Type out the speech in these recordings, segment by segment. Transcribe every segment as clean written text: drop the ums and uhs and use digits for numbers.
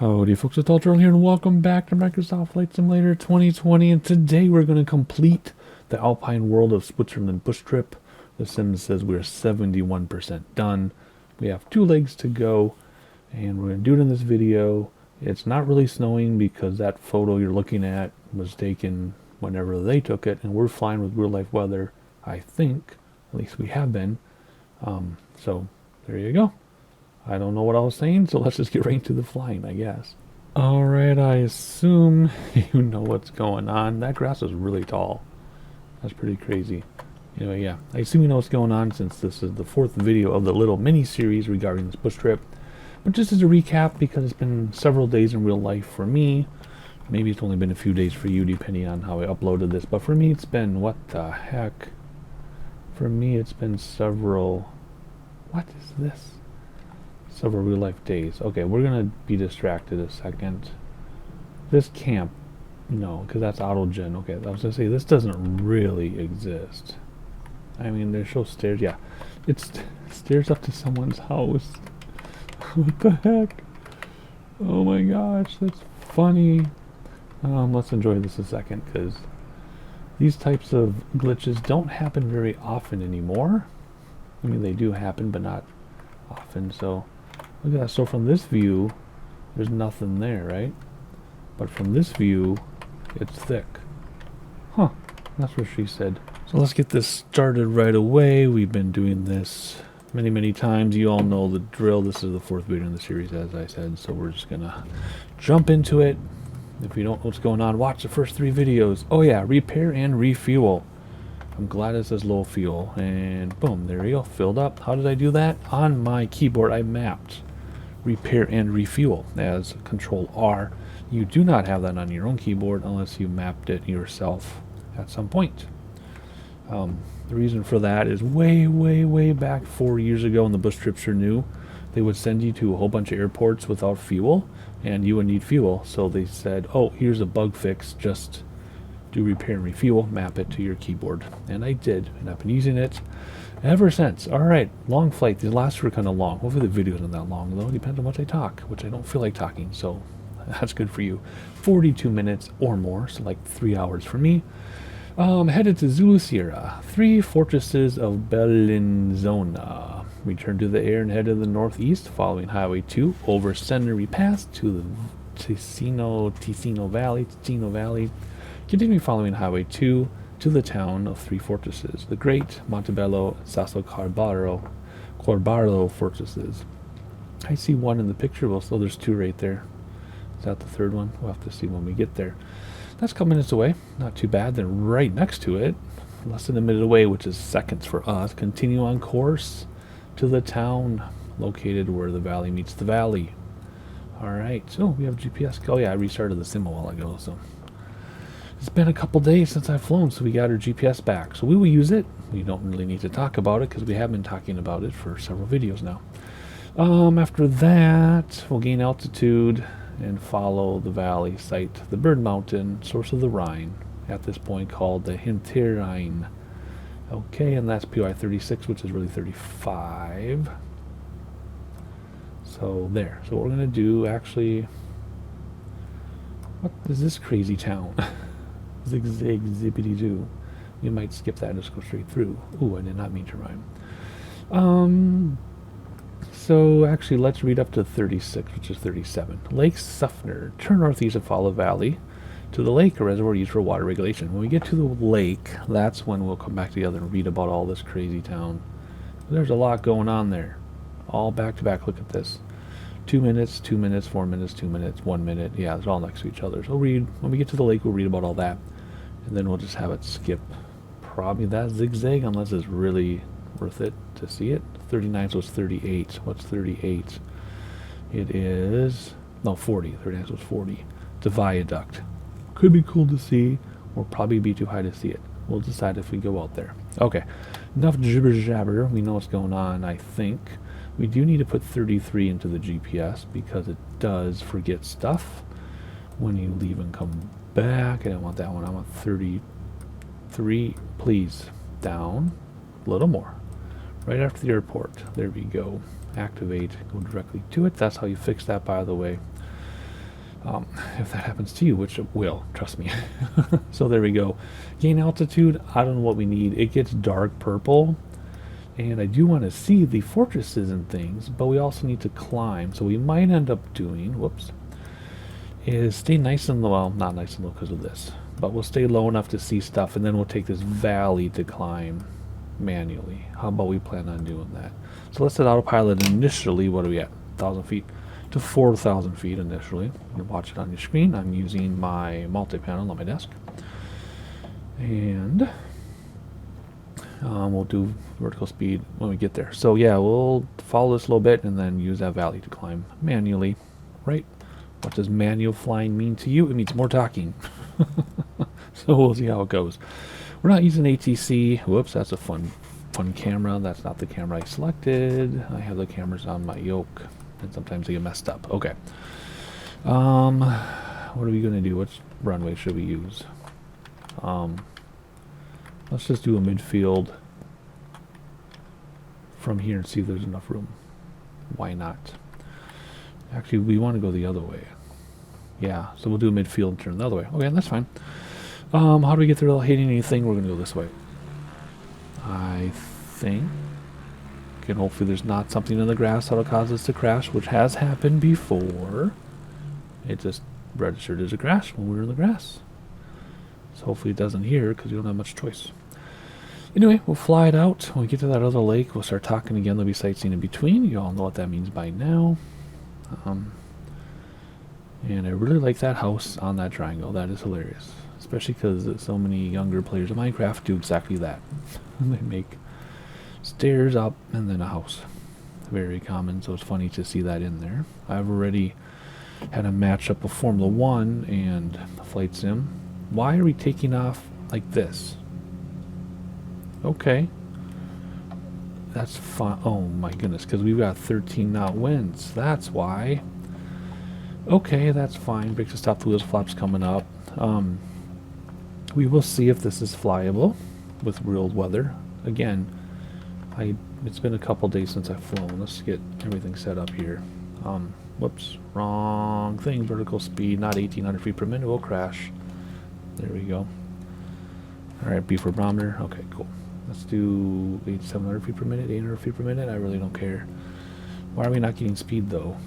Howdy folks, it's Ultra here and welcome back to Microsoft Flight Simulator 2020, and today we're going to complete the Alpine World of Switzerland bush trip. The sim says we're 71% done. We have 2 legs to go and we're going to do it in this video. It's not really snowing because that photo you're looking at was taken whenever they took it, and we're flying with real life weather, I think. At least we have been. So there you go. I don't know what I was saying, so let's just get right into the flying, I guess. Alright, I assume you know what's going on. That grass is really tall. That's pretty crazy. Anyway, yeah, I assume you know what's going on since this is the 4th video of the little mini-series regarding this bush trip. But just as a recap, because it's been several days in real life for me, maybe it's only been a few days for you depending on how I uploaded this, but for me it's been, what the heck? For me it's been several... What is this? Several real life days. Okay, we're gonna be distracted a second. This camp, no, because that's autogen. Okay, I was gonna say this doesn't really exist. I mean, there's no stairs. Yeah, it's stairs up to someone's house. What the heck? Oh my gosh, that's funny. Let's enjoy this a second, because these types of glitches don't happen very often anymore. I mean, they do happen, but not often. So look at that. So from this view, there's nothing there, right? But from this view, it's thick. Huh. That's what she said. So let's get this started right away. We've been doing this many, many times. You all know the drill. This is the 4th video in the series, as I said. So we're just gonna jump into it. If you don't know what's going on, watch the first 3 videos. Oh yeah, repair and refuel. I'm glad it says low fuel, and boom, there you go, filled up. How did I do that? On my keyboard, I mapped repair and refuel as Control R. You do not have that on your own keyboard unless you mapped it yourself at some point. The reason for that is way back 4 years ago when the bush trips are new, they would send you to a whole bunch of airports without fuel, and you would need fuel. So they said, oh, here's a bug fix, just do repair and refuel, map it to your keyboard. And I did, and I've been using it ever since. Alright, long flight. These last were kind of long. Hopefully the video isn't that long, though. It depends on what I talk, which I don't feel like talking, so that's good for you. 42 minutes or more, so like 3 hours for me. Headed to Zulu Sierra, 3 fortresses of Bellinzona. Return to the air and head to the northeast, following Highway 2 over Senary Pass to the Ticino Valley. Continue following Highway 2 to the town of 3 fortresses, the Great, Montebello, and Sasso Corbarlo fortresses. I see 1 in the picture, well, so there's 2 right there. Is that the 3rd one? We'll have to see when we get there. That's a couple minutes away, not too bad. Then right next to it, less than a minute away, which is seconds for us, continue on course to the town located where the valley meets the valley. Alright, so we have GPS. Oh yeah, I restarted the sim a while ago, so it's been a couple days since I've flown, so we got our GPS back. So we will use it. We don't really need to talk about it because we have been talking about it for several videos now. After that, we'll gain altitude and follow the valley, sight the Bird Mountain, source of the Rhine, at this point called the Hinterrhein. Okay, and that's PY 36, which is really 35. So there. So what we're going to do, actually... What is this crazy town? Zigzag zippity doo. We might skip that and just go straight through. Ooh, I did not mean to rhyme. So actually let's read up to 36, which is 37. Lake Suffner. Turn northeast and follow valley to the lake, a reservoir used for water regulation. When we get to the lake, that's when we'll come back together and read about all this crazy town. There's a lot going on there. All back to back. Look at this. 2 minutes, 2 minutes, 4 minutes, 2 minutes, 1 minute. Yeah, they're all next to each other. So read, when we get to the lake, we'll read about all that. And then we'll just have it skip probably that zigzag, unless it's really worth it to see it. 39, so it's 38. What's 38? It is, no, 40. 39, so it's 40. It's a viaduct. Could be cool to see, or probably be too high to see it. We'll decide if we go out there. Okay, enough jibber jabber. We know what's going on, I think. We do need to put 33 into the GPS because it does forget stuff when you leave and come back. I don't want that one. I want 33. Please. Down. A little more. Right after the airport. There we go. Activate. Go directly to it. That's how you fix that, by the way. if that happens to you, which it will, trust me. So there we go. Gain altitude, I don't know what we need. It gets dark purple, and I do want to see the fortresses and things, but we also need to climb. So we might end up doing, whoops, is stay nice and low. Well, not nice and low because of this, but we'll stay low enough to see stuff, and then we'll take this valley to climb manually. How about we plan on doing that? So let's set autopilot initially. What are we at? 1,000 feet to 4,000 feet initially. You can watch it on your screen. I'm using my multi-panel on my desk, and we'll do vertical speed when we get there. So yeah, we'll follow this a little bit and then use that valley to climb manually, right? What does manual flying mean to you? It means more talking. So we'll see how it goes. We're not using ATC. Whoops, that's a fun camera. That's not the camera I selected. I have the cameras on my yoke, and sometimes they get messed up. Okay. What are we gonna do? Which runway should we use? Let's just do a midfield from here and see if there's enough room. Why not? Actually, we want to go the other way. Yeah, so we'll do a midfield and turn the other way. Okay, that's fine. How do we get there without hitting anything? We're going to go this way. I think. And hopefully there's not something in the grass that'll cause us to crash, which has happened before. It just registered as a crash when we were in the grass. So hopefully it doesn't here, because we don't have much choice. Anyway, we'll fly it out. When we get to that other lake, we'll start talking again. There'll be sightseeing in between. You all know what that means by now. And I really like that house on that triangle. That is hilarious. Especially because so many younger players of Minecraft do exactly that. They make stairs up and then a house. Very common, so it's funny to see that in there. I've already had a matchup of Formula 1 and Flight Sim. Why are we taking off like this? Okay. That's fine. Oh my goodness, because we've got 13 knot winds. That's why. Okay, that's fine. Brake to stop, the wheels flaps coming up. We will see if this is flyable with real weather. Again, it's been a couple days since I've flown. Let's get everything set up here. Whoops, wrong thing. Vertical speed, not 1,800 feet per minute. We'll crash. There we go. Alright, B for barometer. Okay, cool. Let's do 700 feet per minute, 800 feet per minute. I really don't care. Why are we not getting speed though?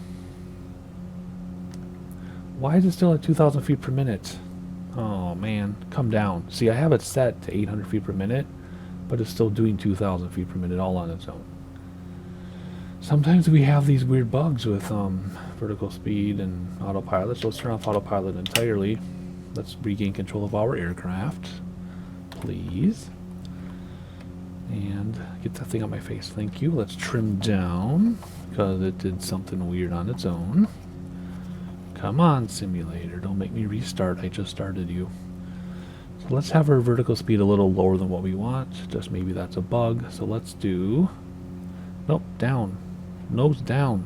Why is it still at 2,000 feet per minute? Oh man, come down. See, I have it set to 800 feet per minute, but it's still doing 2,000 feet per minute all on its own. Sometimes we have these weird bugs with vertical speed and autopilot, so let's turn off autopilot entirely. Let's regain control of our aircraft, please. And get that thing on my face, thank you. Let's trim down, because it did something weird on its own. Come on, simulator, don't make me restart, I just started you. So let's have our vertical speed a little lower than what we want, just maybe that's a bug. So let's do, nope, down, nose down.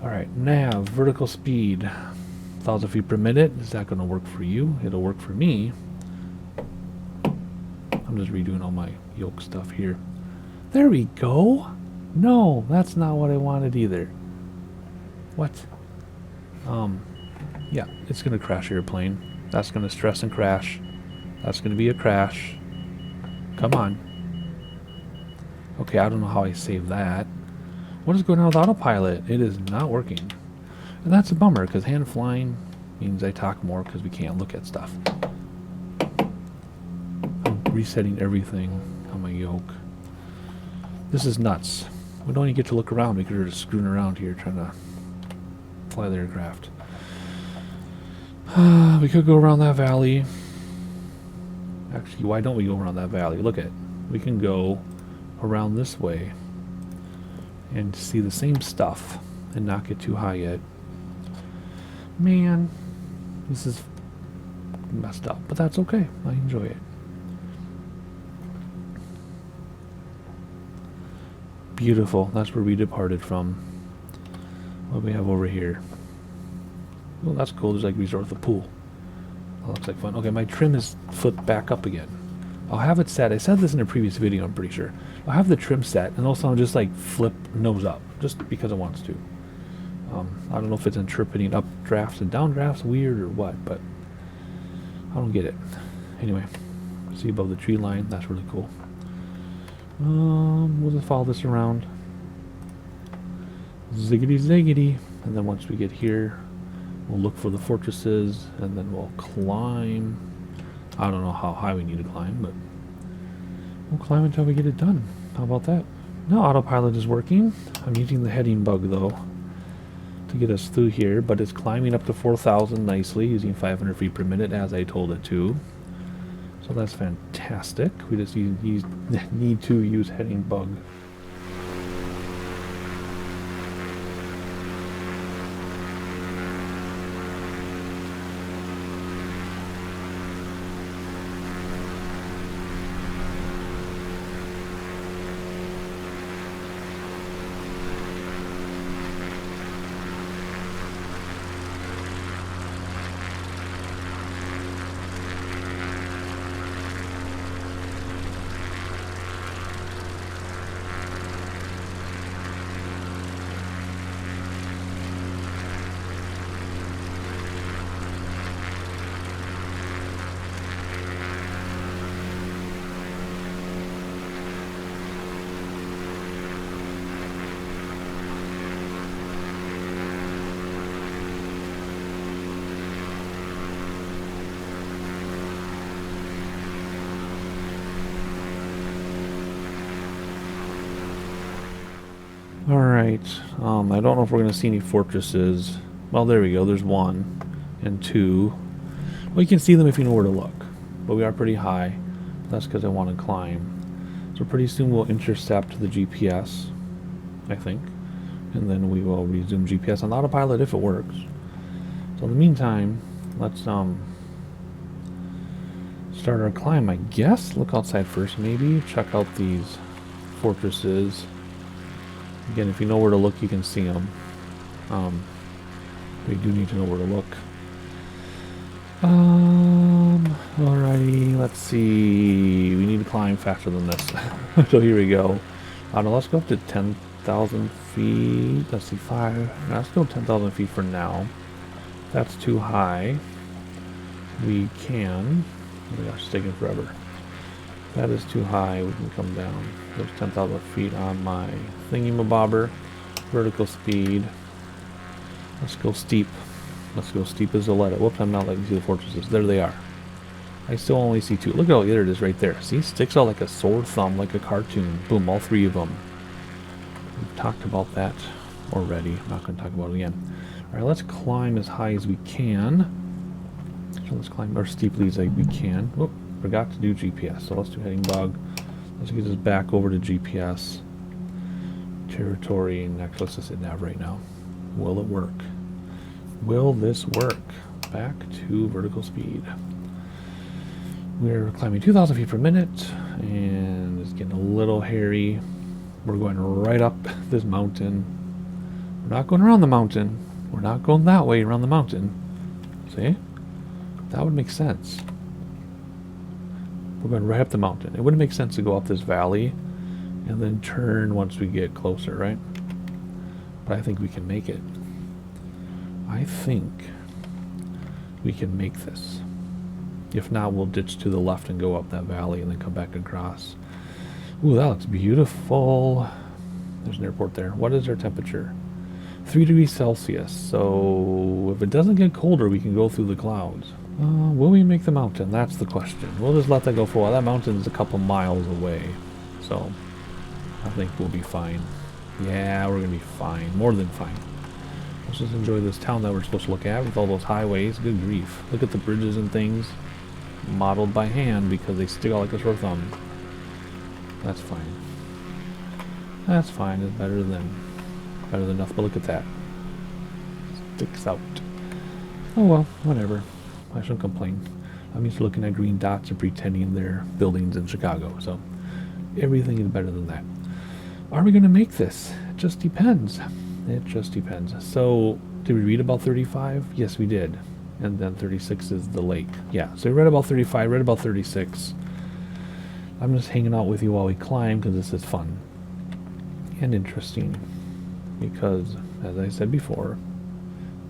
Alright, nav, vertical speed, 1,000 feet per minute. Is that going to work for you? It'll work for me. I'm just redoing all my yoke stuff here. There we go. No, that's not what I wanted either. What? Yeah, it's going to crash airplane. That's going to stress and crash. That's going to be a crash. Come on. Okay, I don't know how I saved that. What is going on with autopilot? It is not working. And that's a bummer, because hand flying means I talk more because we can't look at stuff. I'm resetting everything on my yoke. This is nuts. We don't even get to look around because we're just screwing around here trying to fly the aircraft. We could go around that valley. Actually, why don't we go around that valley? Look at, we can go around this way and see the same stuff and not get too high yet. Man, this is messed up, but that's okay. I enjoy it. Beautiful. That's where we departed from. What do we have over here? Well, that's cool. There's like resort with a pool. That looks like fun. Okay, my trim is flipped back up again. I'll have it set. I said this in a previous video, I'm pretty sure. I'll have the trim set, and also I'll just like flip nose up, just because it wants to. I don't know if it's interpreting updrafts and downdrafts weird or what, but I don't get it. Anyway, see above the tree line, that's really cool. We'll just follow this around. Ziggity ziggity. And then once we get here, we'll look for the fortresses, and then we'll climb. I don't know how high we need to climb, but we'll climb until we get it done. How about that? Now autopilot is working. I'm using the heading bug though to get us through here, but it's climbing up to 4,000 nicely using 500 feet per minute as I told it to. So that's fantastic. We just need to use heading bug. Alright, I don't know if we're going to see any fortresses. Well, there we go, there's 1 and 2. Well, you can see them if you know where to look. But we are pretty high. That's because I want to climb. So pretty soon we'll intercept the GPS, I think. And then we will resume GPS on autopilot if it works. So in the meantime, let's start our climb, I guess. Look outside first, maybe. Check out these fortresses. Again, if you know where to look, you can see them. We do need to know where to look. Alrighty, let's see. We need to climb faster than this. So here we go. Now let's go up to 10,000 feet. Let's see, 5. Let's go 10,000 feet for now. That's too high. We can. Oh my gosh, it's taking forever. That is too high. We can come down. There's 10,000 feet on my thingy-mabobber. Vertical speed. Let's go steep. Let's go steep as a let it. Whoops, I'm not letting you see the fortresses. There they are. I still only see 2. Look at there it is right there. See, sticks out like a sore thumb, like a cartoon. Boom, all 3 of them. We've talked about that already. I'm not going to talk about it again. Alright, let's climb as high as we can. So let's climb as steeply as we can. Whoop, forgot to do GPS. So let's do heading bug. Let's get this back over to GPS. Territory. Next, let's just hit nav right now. Will it work? Will this work? Back to vertical speed. We're climbing 2,000 feet per minute, and it's getting a little hairy. We're going right up this mountain. We're not going around the mountain. We're not going that way around the mountain. See? That would make sense. We're going right up the mountain. It wouldn't make sense to go up this valley and then turn once we get closer, right? But I think we can make it. I think we can make this. If not, we'll ditch to the left and go up that valley and then come back across. Ooh, that looks beautiful. There's an airport there. What is our temperature? 3 degrees Celsius. So if it doesn't get colder, we can go through the clouds. Will we make the mountain? That's the question. We'll just let that go for a while. That mountain is a couple miles away. So I think we'll be fine. Yeah, we're going to be fine. More than fine. Let's just enjoy this town that we're supposed to look at with all those highways. Good grief. Look at the bridges and things modeled by hand because they stick out like a sore thumb. That's fine. That's fine. It's better than nothing. But look at that. Sticks out. Oh well, whatever. I shouldn't complain. I'm used to looking at green dots and pretending they're buildings in Chicago. So everything is better than that. Are we going to make this? It just depends. It just depends. So, did we read about 35? Yes, we did. And then 36 is the lake. Yeah, so we read about 35, read about 36. I'm just hanging out with you while we climb because this is fun. And interesting. Because as I said before.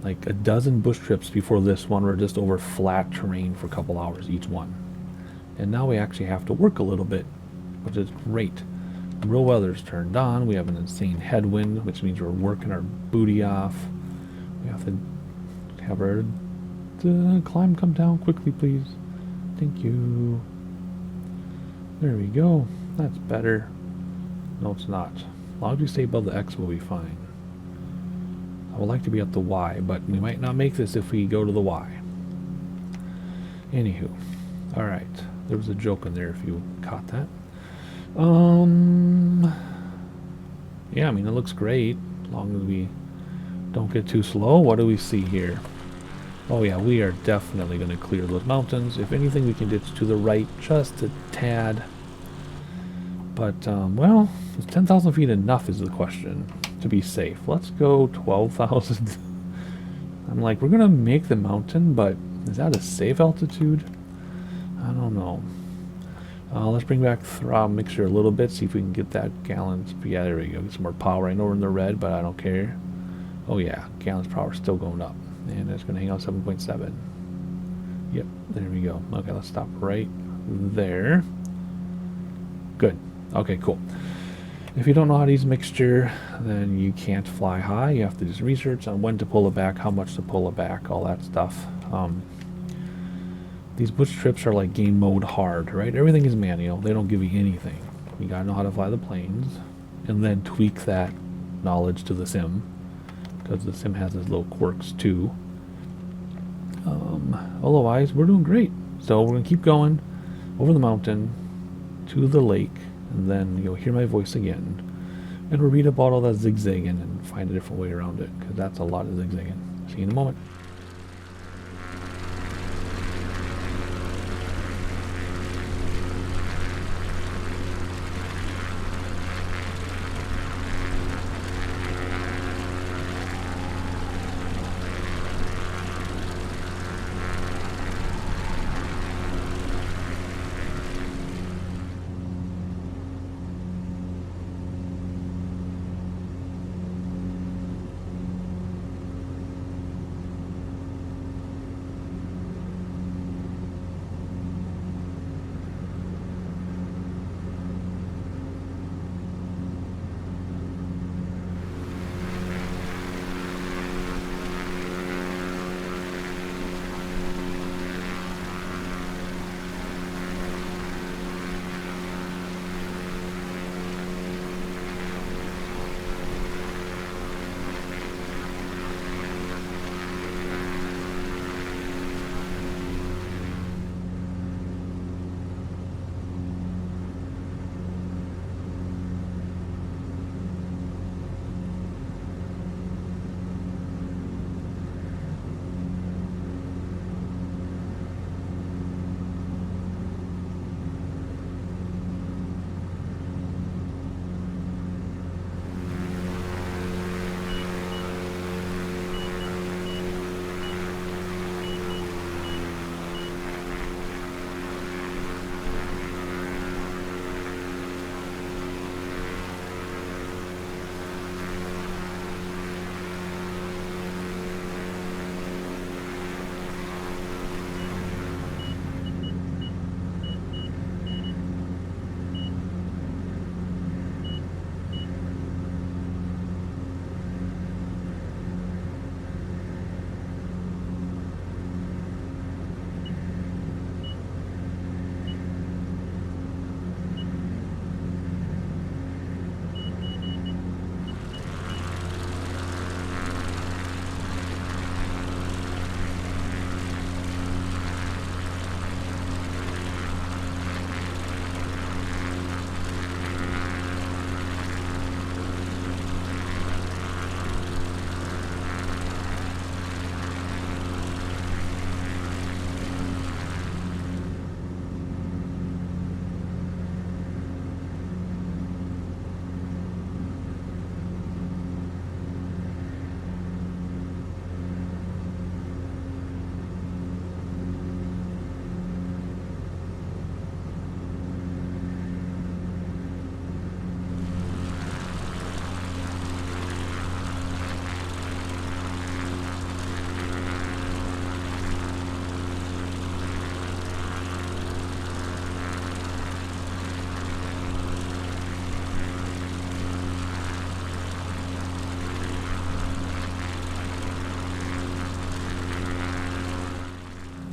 Like a dozen bush trips before this one were just over flat terrain for a couple hours each one. And now we actually have to work a little bit, which is great. Real weather's turned on. We have an insane headwind, which means we're working our booty off. We have to have our climb come down quickly, please. Thank you. There we go. That's better. No, it's not. As long as we stay above the X, we'll be fine. I would like to be at the Y, but we might not make this if we go to the Y. Anywho. Alright. There was a joke in there if you caught that. Yeah, I mean, it looks great. As long as we don't get too slow. What do we see here? Oh yeah, we are definitely going to clear those mountains. If anything, we can ditch to the right just a tad. But, well, is 10,000 feet enough is the question to be safe. Let's go 12,000. I'm like, we're going to make the mountain, but is that a safe altitude? I don't know. Let's bring back throb mixture a little bit, see if we can get that gallons. Yeah, there we go. Get some more power. I know we're in the red, but I don't care. Oh yeah, gallons per hour still going up. And it's going to hang out 7.7. Yep, there we go. Okay, let's stop right there. Good. Okay, cool. If you don't know how to use mixture, then you can't fly high. You have to just research on when to pull it back, how much to pull it back, all that stuff. These bush trips are like game mode hard, right? Everything is manual. They don't give you anything. You gotta know how to fly the planes, and then tweak that knowledge to the sim, because the sim has its little quirks too. Otherwise, we're doing great. So we're gonna keep going over the mountain to the lake, and then you'll hear my voice again, and we'll read about all that zigzagging and find a different way around it, because that's a lot of zigzagging. See you in a moment.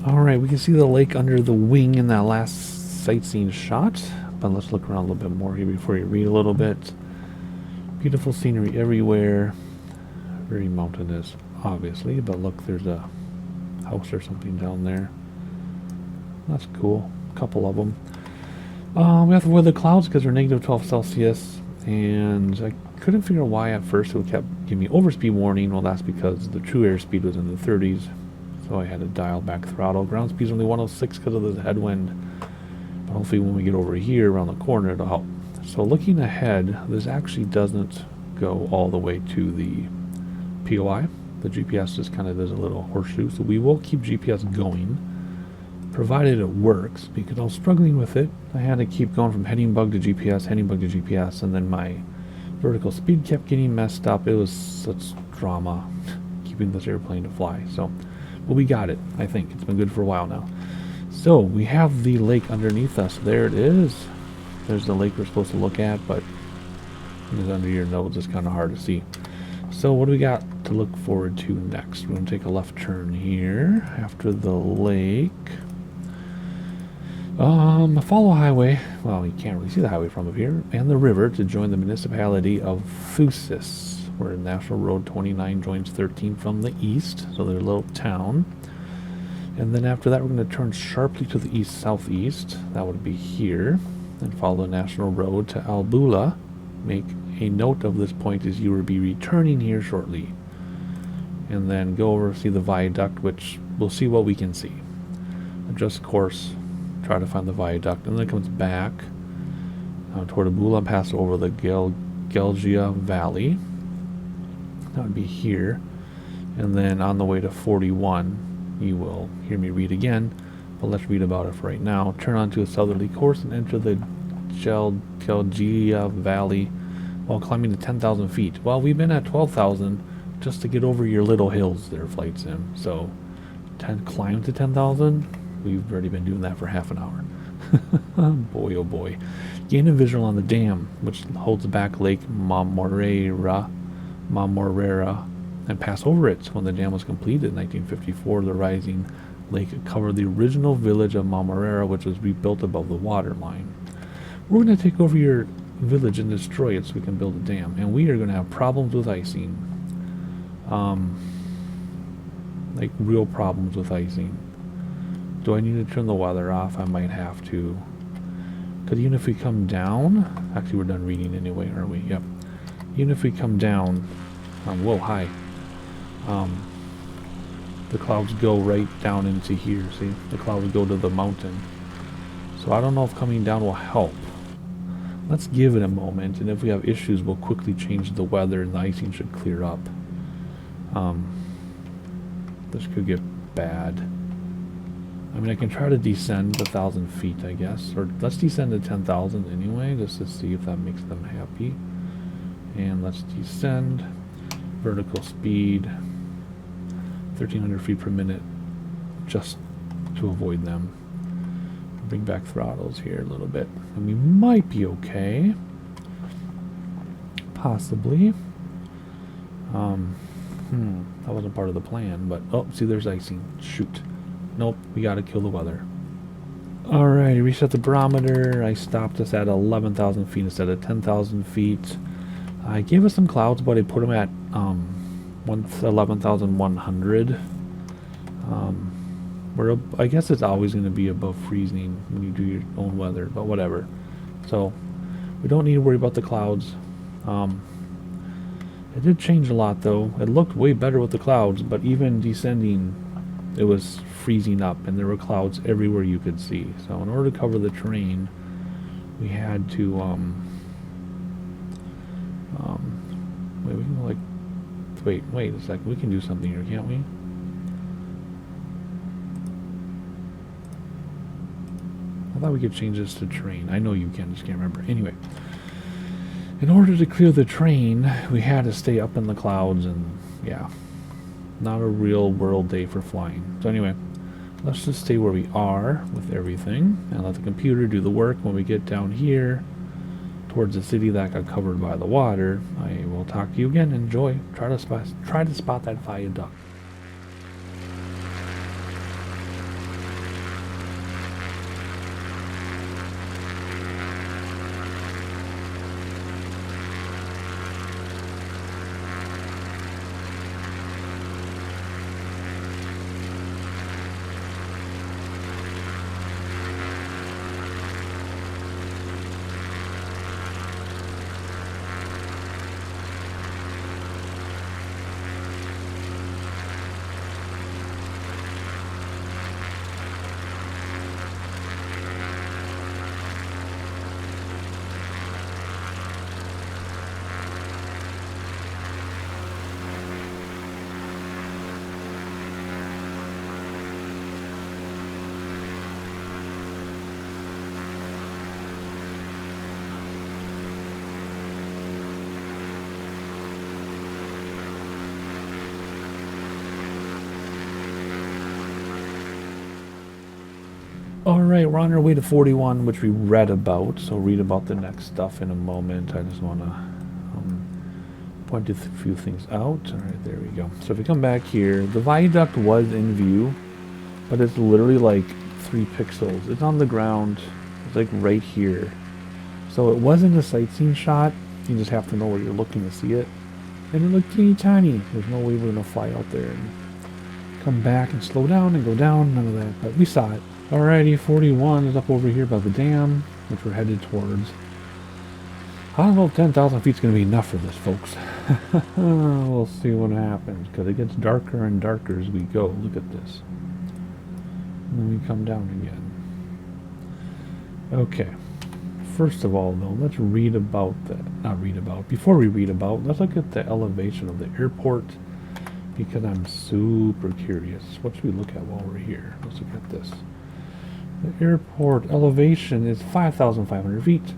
Alright, we can see the lake under the wing in that last sightseeing shot. But let's look around a little bit more here before you read a little bit. Beautiful scenery everywhere. Very mountainous, obviously. But look, there's a house or something down there. That's cool. A couple of them. We have to weather the clouds because they're negative 12 Celsius. And I couldn't figure out why at first it kept giving me overspeed warning. Well, that's because the true airspeed was in the 30s. So I had to dial back throttle. Ground speed's only 106 because of the headwind. But hopefully when we get over here around the corner, it'll help. So looking ahead, this actually doesn't go all the way to the POI. The GPS just kind of does a little horseshoe. So we will keep GPS going, provided it works, because I was struggling with it. I had to keep going from heading bug to GPS, and then my vertical speed kept getting messed up. It was such drama keeping this airplane to fly. So, but we got it, I think. It's been good for a while now. So we have the lake underneath us. There it is. There's the lake we're supposed to look at, but it's under your nose. It's kind of hard to see. So what do we got to look forward to next? We're going to take a left turn here after the lake. Follow highway. Well, you can't really see the highway from up here. And the river to join the municipality of Thusis, where National Road 29 joins 13 from the east. So there's a little town. And then after that, we're going to turn sharply to the east-southeast. That would be here. And follow the National Road to Albula. Make a note of this point as you will be returning here shortly. And then go over see the viaduct, which we'll see what we can see. Adjust course, try to find the viaduct, and then it comes back toward Albula, pass over the Gelgia Valley. That would be here. And then on the way to 41, you will hear me read again, but let's read about it for right now. Turn onto a southerly course and enter the Gelgia Valley while climbing to 10,000 feet. Well, we've been at 12,000 just to get over your little hills there, Flight Sim. So, climb to 10,000? We've already been doing that for half an hour. Boy, oh boy. Gain a visual on the dam, which holds back Lake Mamorera, and pass over it. When the dam was completed in 1954, the rising lake covered the original village of Mamorera, which was rebuilt above the water line. We're going to take over your village and destroy it so we can build a dam, and we are going to have problems with icing. Like real problems with icing. Do I need to turn the weather off? I might have to. Because even if we come down, actually we're done reading anyway, aren't we? Yep. Even if we come down, whoa, hi. The clouds go right down into here, see? The clouds go to the mountain. So I don't know if coming down will help. Let's give it a moment, and if we have issues, we'll quickly change the weather and the icing should clear up. This could get bad. I mean, I can try to descend 1,000 feet, I guess. Or let's descend to 10,000 anyway, just to see if that makes them happy. And let's descend. Vertical speed. 1,300 feet per minute, just to avoid them. Bring back throttles here a little bit. And we might be okay. Possibly. That wasn't part of the plan, but... Oh, see, there's icing. Shoot. Nope, we gotta kill the weather. Alright, reset the barometer. I stopped us at 11,000 feet instead of 10,000 feet. I gave us some clouds, but I put them at 11,100. I guess it's always going to be above freezing when you do your own weather, but whatever. So, we don't need to worry about the clouds. It did change a lot, though. It looked way better with the clouds, but even descending, it was freezing up, and there were clouds everywhere you could see. So, in order to cover the terrain, we had to, wait, we can go like, wait a second, we can do something here, can't we? I thought we could change this to terrain. I know you can, just can't remember. Anyway, in order to clear the terrain, we had to stay up in the clouds, and yeah, not a real world day for flying. So anyway, let's just stay where we are with everything, and let the computer do the work. When we get down here, towards the city that got covered by the water, I will talk to you again. Enjoy. Try to spot that viaduct. Alright, we're on our way to 41, which we read about, so read about the next stuff in a moment. I just want to point a few things out. Alright, there we go. So if we come back here, the viaduct was in view, but it's literally like 3 pixels. It's on the ground. It's like right here. So it wasn't a sightseeing shot. You just have to know where you're looking to see it. And it looked teeny tiny. There's no way we're going to fly out there and come back and slow down and go down. None of that. But we saw it. Alrighty, 41 is up over here by the dam, which we're headed towards. I don't know if 10,000 feet is going to be enough for this, folks. We'll see what happens, because it gets darker and darker as we go. Look at this. And then we come down again. Okay. First of all, though, let's read about that. Not read about. Before we read about, let's look at the elevation of the airport, because I'm super curious. What should we look at while we're here? Let's look at this. The airport elevation is 5,500 feet.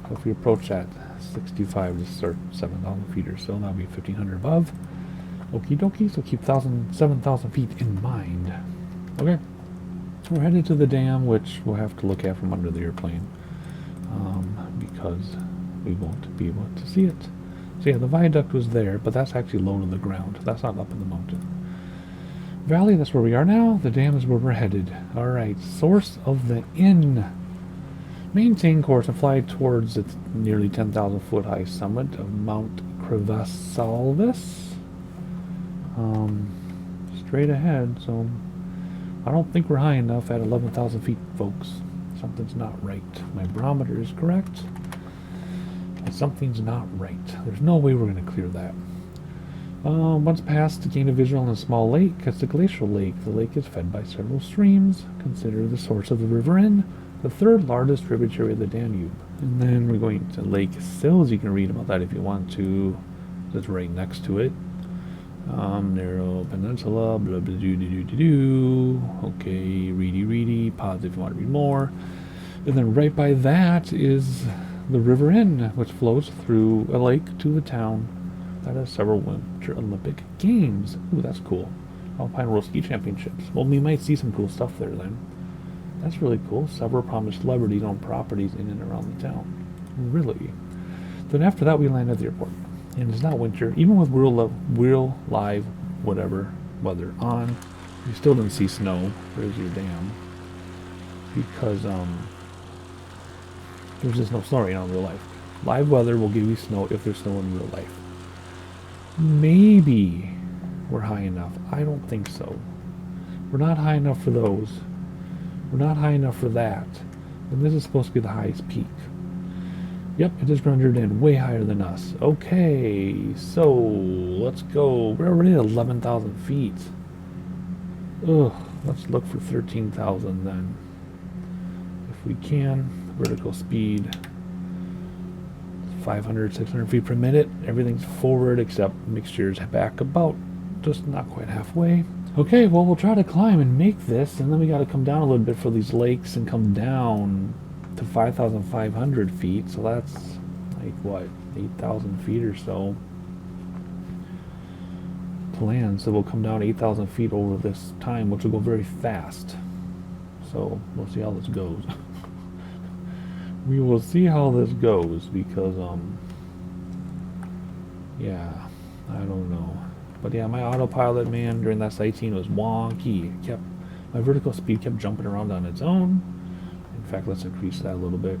So if we approach at 65 to start 7,000 feet or so, that'll be 1,500 above. Okie dokie, so keep 7,000 feet in mind. Okay, we're headed to the dam, which we'll have to look at from under the airplane, because we won't be able to see it. So yeah, the viaduct was there, but that's actually low to the ground. That's not up in the mountain. Valley, that's where we are now. The dam is where we're headed. Alright, source of the inn. Maintain course and fly towards its nearly 10,000 foot high summit of Mount Crevasalvis. Straight ahead, so I don't think we're high enough at 11,000 feet, folks. Something's not right. My barometer is correct, but something's not right. There's no way we're going to clear that. Once past, gain a visual on a small lake. It's a glacial lake. The lake is fed by several streams. Consider the source of the river Inn, the third largest tributary of the Danube. And then we're going to Lake Sills. You can read about that if you want to. It's right next to it. Narrow peninsula, blah blah doo doo doo doo. Okay, ready, pause if you want to read more. And then right by that is the River Inn, which flows through a lake to the town that has several Winter Olympic Games. Ooh, that's cool. Alpine World Ski Championships. Well, we might see some cool stuff there then. That's really cool. Several prominent celebrities own properties in and around the town. Really? Then after that, we land at the airport. And it's not winter. Even with real live whatever weather on, you still didn't see snow. There's your dam. Because there's just no snow right now in real life. Live weather will give you snow if there's snow in real life. Maybe we're high enough. I don't think so. We're not high enough for those. We're not high enough for that. And this is supposed to be the highest peak. Yep, it is rendered in way higher than us. Okay, so let's go. We're already at 11,000 feet. Ugh, let's look for 13,000 then. If we can. Vertical speed. 500, 600 feet per minute. Everything's forward except mixture's back about just not quite halfway. Okay, well, we'll try to climb and make this, and then we got to come down a little bit for these lakes and come down to 5,500 feet. So that's like what, 8,000 feet or so to land. So we'll come down 8,000 feet over this time, which will go very fast. So we'll see how this goes. We will see how this goes because, yeah, I don't know. But yeah, my autopilot, man, during that sightseeing was wonky. My vertical speed kept jumping around on its own. In fact, let's increase that a little bit.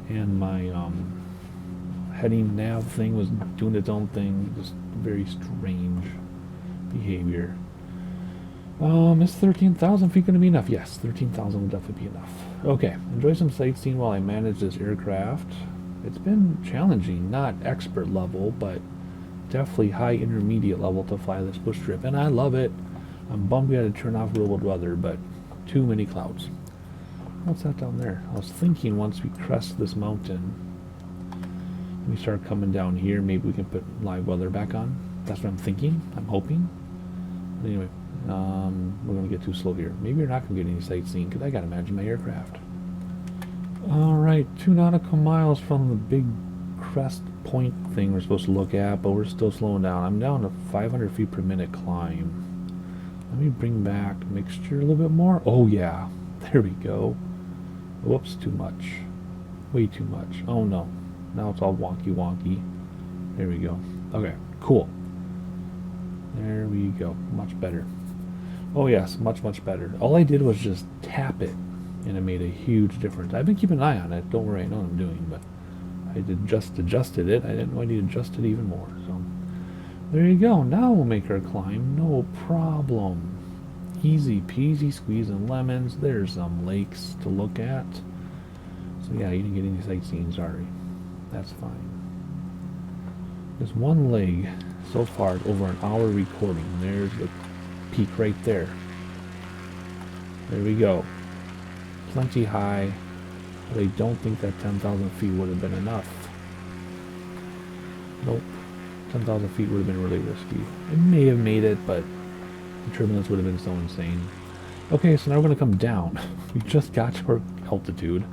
And my heading nav thing was doing its own thing. Just very strange behavior. Is 13,000 feet going to be enough? Yes, 13,000 will definitely be enough. Okay, enjoy some sightseeing while I manage this aircraft. It's been challenging, not expert level, but definitely high intermediate level to fly this bush trip, and I love it. I'm bummed we had to turn off real world weather, but too many clouds. What's that down there? I was thinking once we crest this mountain, we start coming down here, maybe we can put live weather back on. That's what I'm thinking. I'm hoping. Anyway, we're going to get too slow here. Maybe you're not going to get any sightseeing because I got to imagine my aircraft. Alright, 2 nautical miles from the big crest point thing we're supposed to look at, but we're still slowing down. I'm down to 500 feet per minute climb. Let me bring back mixture a little bit more. Oh yeah, there we go. Whoops, too much. Way too much. Oh no. Now it's all wonky wonky. There we go. Okay, cool. There we go. Much better. Oh yes, much, much better. All I did was just tap it, and it made a huge difference. I've been keeping an eye on it. Don't worry, I know what I'm doing, but I did just adjusted it. I didn't know I needed to adjust it even more. So there you go. Now we'll make our climb. No problem. Easy peasy, squeezing lemons. There's some lakes to look at. So yeah, you didn't get any sightseeing, sorry. That's fine. There's one leg so far, over an hour recording. There's the peak right there. There we go. Plenty high, but I don't think that 10,000 feet would have been enough. Nope. 10,000 feet would have been really risky. It may have made it, but the turbulence would have been so insane. Okay, so now we're going to come down. We just got to our altitude.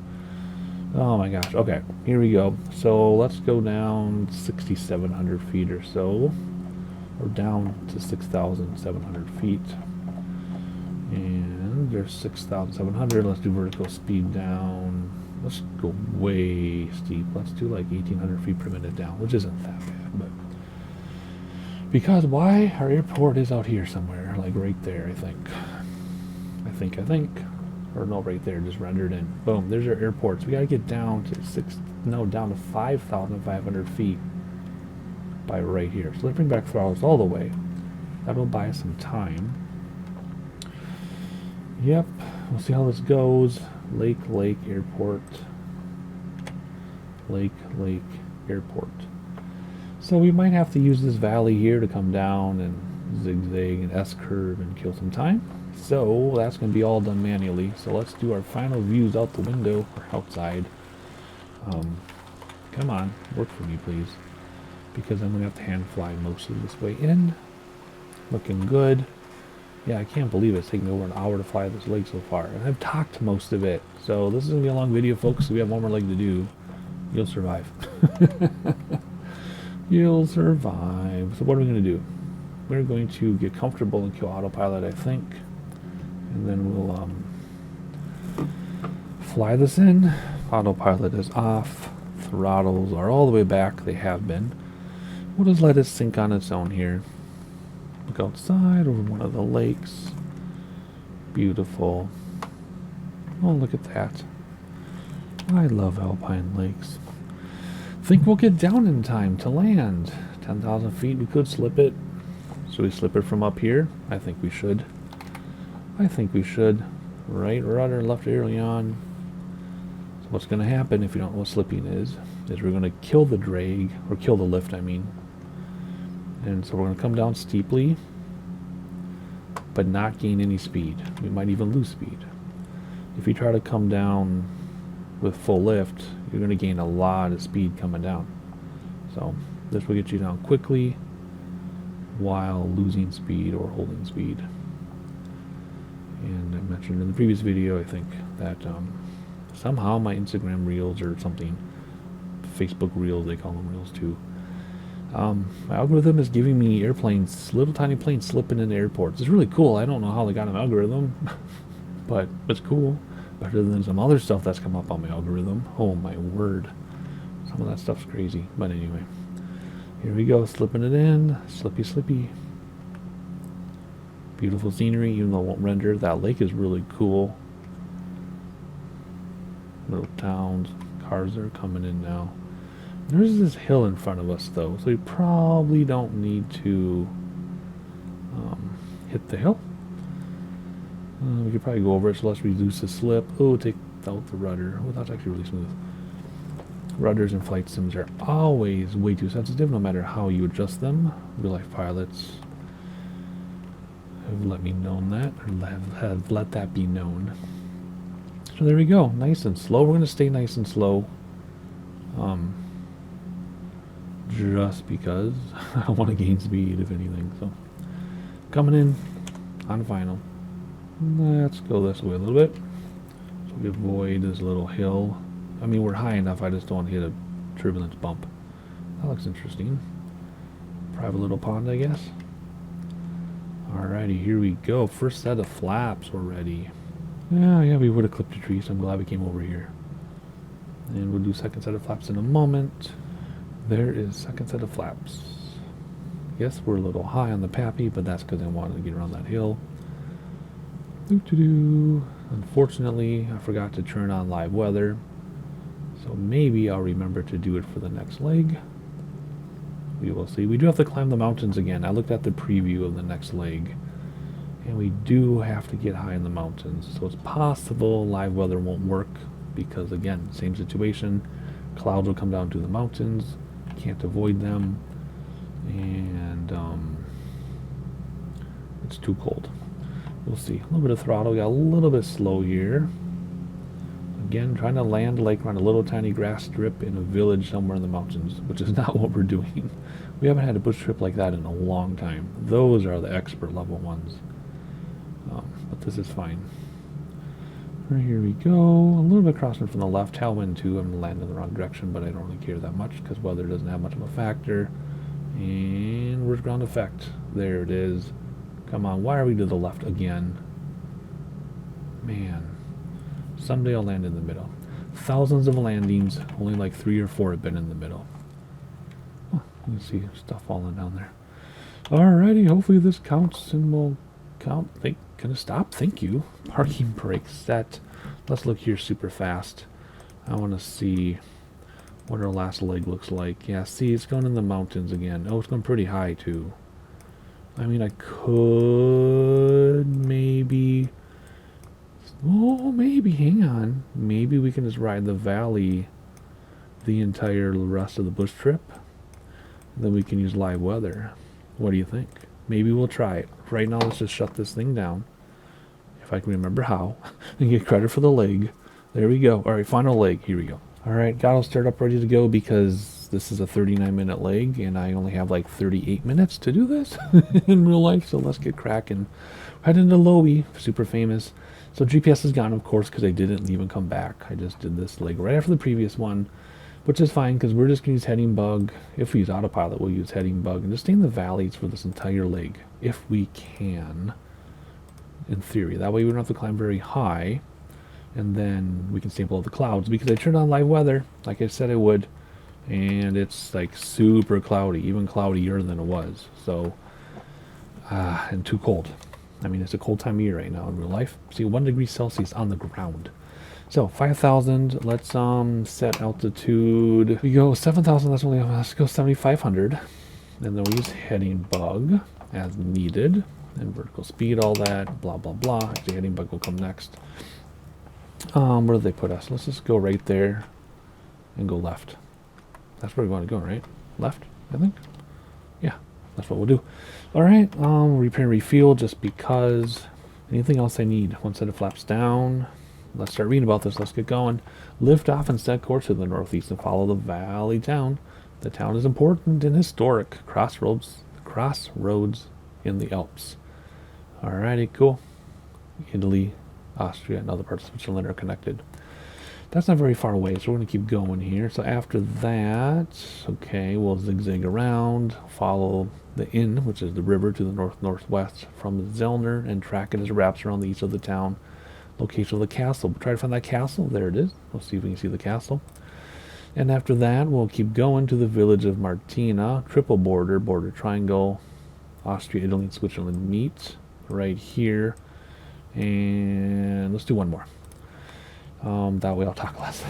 Oh my gosh. Okay, here we go. So let's go down 6,700 feet or so. Or down to 6,700 feet. And there's 6,700. Let's do vertical speed down. Let's go way steep. Let's do like 1,800 feet per minute down, which isn't that bad, but because why? Our airport is out here somewhere, like right there, I think. Or no, right there, just rendered in. Boom, there's our airports. We gotta get down to down to 5,500 feet by right here. So let's bring back throttles all the way. That'll buy us some time. Yep, we'll see how this goes. Lake, airport. Lake, airport. So we might have to use this valley here to come down and zigzag and S-curve and kill some time. So that's going to be all done manually. So let's do our final views out the window, or outside. Come on, work for me please. Because I'm going to have to hand fly most of this way in. Looking good. Yeah, I can't believe it's taken me over an hour to fly this lake so far. And I've talked most of it. So this is going to be a long video, folks. So we have one more leg to do. You'll survive. You'll survive. So what are we going to do? We're going to get comfortable and kill autopilot, I think. And then we'll fly this in. Autopilot is off. Throttles are all the way back. They have been. We'll just let it sink on its own here. Look outside over one of the lakes. Beautiful. Oh, look at that. I love alpine lakes. Think we'll get down in time to land. 10,000 feet, we could slip it. Should we slip it from up here? I think we should. Right rudder, left early on. So what's going to happen if you don't know what slipping is we're going to kill the drag, or kill the lift, I mean. And so we're going to come down steeply, but not gain any speed. We might even lose speed. If you try to come down with full lift, you're going to gain a lot of speed coming down. So this will get you down quickly while losing speed or holding speed. And I mentioned in the previous video, I think, that somehow my Instagram Reels or something, Facebook Reels, they call them Reels too, my algorithm is giving me airplanes, little tiny planes slipping into airports. It's really cool. I don't know how they got an algorithm, but it's cool. Better than some other stuff that's come up on my algorithm. Oh my word. Some of that stuff's crazy. But anyway, here we go, slipping it in. Slippy. Beautiful scenery, even though it won't render. That lake is really cool. Little towns. Cars are coming in now. There's this hill in front of us though, so we probably don't need to hit the hill. We could probably go over it, so let's reduce the slip. Oh, take out the rudder. Oh, that's actually really smooth. Rudders in flight sims are always way too sensitive, no matter how you adjust them. Real life pilots have let me know that, or have let that be known. So there we go, nice and slow. We're going to stay nice and slow. Just because I don't want to gain speed, if anything. So, coming in on final. Let's go this way a little bit, so we avoid this little hill. I mean, we're high enough, I just don't want to hit a turbulence bump. That looks interesting. Private little pond, I guess. Alrighty, here we go. First set of flaps, we're ready. Yeah, we would have clipped a tree, so I'm glad we came over here. And we'll do second set of flaps in a moment. There is second set of flaps. Yes, we're a little high on the pappy, but that's because I wanted to get around that hill. Unfortunately, I forgot to turn on live weather. So maybe I'll remember to do it for the next leg. We will see. We do have to climb the mountains again. I looked at the preview of the next leg. And we do have to get high in the mountains. So it's possible live weather won't work because, again, same situation. Clouds will come down to the mountains. Can't avoid them. And it's too cold. We'll see. A little bit of throttle. Got a little bit slow here. Again, trying to land like on a little tiny grass strip in a village somewhere in the mountains, which is not what we're doing. We haven't had a bush trip like that in a long time. Those are the expert level ones. But this is fine. Right, here we go. A little bit crossing from the left. Tailwind too. I'm landing in the wrong direction, but I don't really care that much because weather doesn't have much of a factor. And where's ground effect? There it is. Come on, why are we to the left again? Man. Someday I'll land in the middle. Thousands of landings, only like 3 or 4 have been in the middle. Oh, you can see stuff falling down there. Alrighty, hopefully this counts and we'll count. Can it stop? Thank you. Parking brake set. Let's look here super fast. I want to see what our last leg looks like. Yeah, see, it's going in the mountains again. Oh, it's going pretty high too. I mean, I could maybe... Oh, maybe, hang on. Maybe we can just ride the valley the entire rest of the bush trip. Then we can use live weather. What do you think? Maybe we'll try it. Right now, let's just shut this thing down. If I can remember how. And get credit for the leg. There we go. Alright, final leg. Here we go. Alright, got all stirred up, ready to go because this is a 39-minute leg and I only have like 38 minutes to do this in real life. So let's get cracking. Head into LOWI, super famous. So GPS is gone, of course, because I didn't leave and come back. I just did this leg right after the previous one, which is fine because we're just going to use heading bug. If we use autopilot, we'll use heading bug and just stay in the valleys for this entire leg, if we can, in theory. That way we don't have to climb very high, and then we can stay below the clouds because I turned on live weather, like I said I would, and it's like super cloudy, even cloudier than it was. So, and too cold. I mean, it's a cold time of year right now in real life. See, 1 degree Celsius on the ground. So 5,000. Let's set altitude. We go 7,000. Let's go 7,500, and then we use heading bug as needed, and vertical speed, all that, blah blah blah. Actually, heading bug will come next. Where do they put us? Let's just go right there, and go left. That's where we want to go, right? Left, I think. Yeah, that's what we'll do. Alright, repair and refuel just because. Anything else I need? 1 set of flaps down. Let's start reading about this. Let's get going. Lift off and set course to the northeast and follow the valley town. The town is important and historic. Crossroads in the Alps. Alrighty, cool. Italy, Austria, and other parts of Switzerland are connected. That's not very far away, so we're going to keep going here. So after that, okay, we'll zigzag around, follow the Inn, which is the river, to the north-northwest from Zellner, and track it as it wraps around the east of the town. Location of the castle. We'll try to find that castle. There it is. We'll see if we can see the castle. And after that, we'll keep going to the village of Martina. Triple border triangle. Austria, Italy, and Switzerland meet right here. And let's do one more. That way I'll talk less.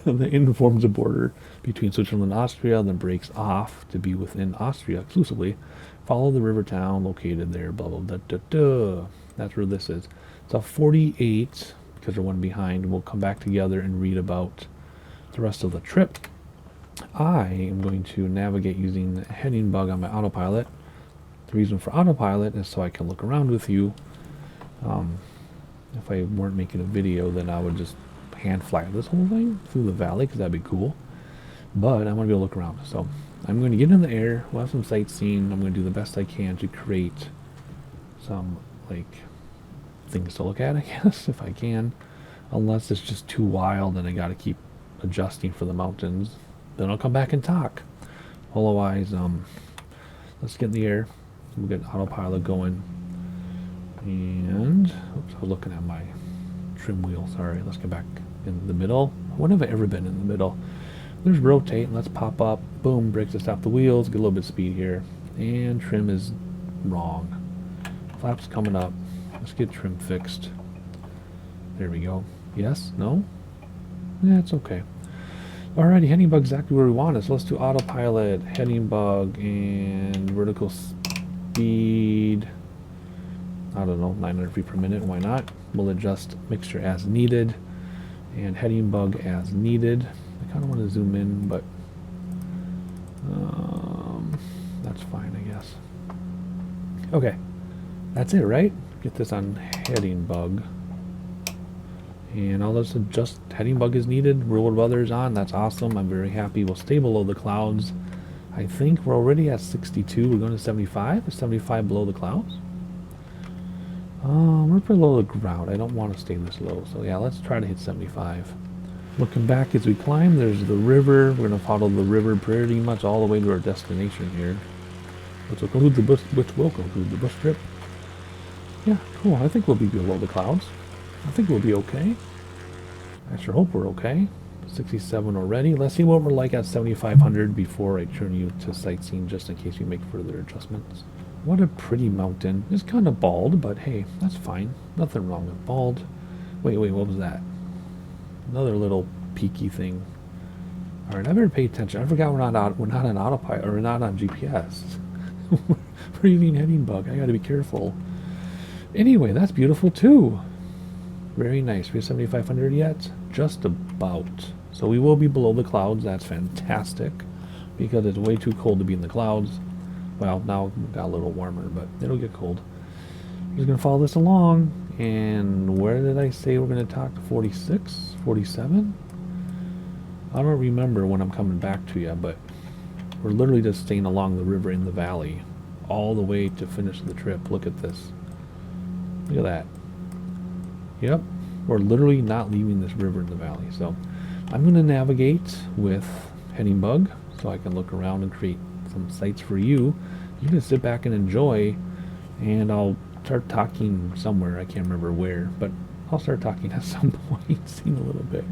The Inn forms a border between Switzerland and Austria, then breaks off to be within Austria exclusively. Follow the river town located there, blah, blah, blah, da, da. That's where this is. So 48, because we're one behind. We'll come back together and read about the rest of the trip. I am going to navigate using the heading bug on my autopilot. The reason for autopilot is so I can look around with you. If I weren't making a video, then I would just hand fly this whole thing through the valley, because that'd be cool. But I want to be able to look around. So I'm going to get in the air. We'll have some sightseeing. I'm going to do the best I can to create some, like, things to look at, I guess, if I can. Unless it's just too wild and I got to keep adjusting for the mountains. Then I'll come back and talk. Otherwise, let's get in the air. We'll get autopilot going. And, oops, I was looking at my trim wheel, sorry. Let's get back in the middle. When have I ever been in the middle? There's rotate, let's pop up, boom, brakes to stop the wheels, get a little bit of speed here. And trim is wrong. Flaps coming up. Let's get trim fixed. There we go. Yes? No? Yeah, it's okay. Alrighty, heading bug exactly where we want it. So let's do autopilot, heading bug, and vertical speed. I don't know, 900 feet per minute, why not? We'll adjust mixture as needed, and heading bug as needed. I kind of want to zoom in, but that's fine, I guess. Okay, that's it, right? Get this on heading bug. And I'll just adjust heading bug is needed. Rule of others on. That's awesome. I'm very happy. We'll stay below the clouds. I think we're already at 62. We're going to 75. Is 75 below the clouds? We're below the ground. I don't want to stay this low. So yeah, let's try to hit 75. Looking back as we climb, there's the river. We're going to follow the river pretty much all the way to our destination here, which will conclude the bush trip. Yeah, cool. I think we'll be below the clouds. I think we'll be okay. I sure hope we're okay. 67 already. Let's see what we're like at 7,500 before I turn you to sightseeing, just in case we make further adjustments. What a pretty mountain. It's kind of bald, but hey, that's fine. Nothing wrong with bald. Wait, what was that? Another little peaky thing. Alright, I better pay attention. I forgot we're not on autopilot, or we're not on GPS. We're using heading bug. I gotta be careful. Anyway, that's beautiful too. Very nice. We have 7,500 yet? Just about. So we will be below the clouds. That's fantastic, because it's way too cold to be in the clouds. Well, now it got a little warmer, but it'll get cold. We're just going to follow this along. And where did I say we're going to talk to 46? 47? I don't remember when I'm coming back to you, but we're literally just staying along the river in the valley all the way to finish the trip. Look at this. Look at that. Yep, we're literally not leaving this river in the valley. So I'm going to navigate with heading bug so I can look around and create some sights for you. You can sit back and enjoy, and I'll start talking somewhere. I can't remember where, but I'll start talking at some point, seeing a little bit.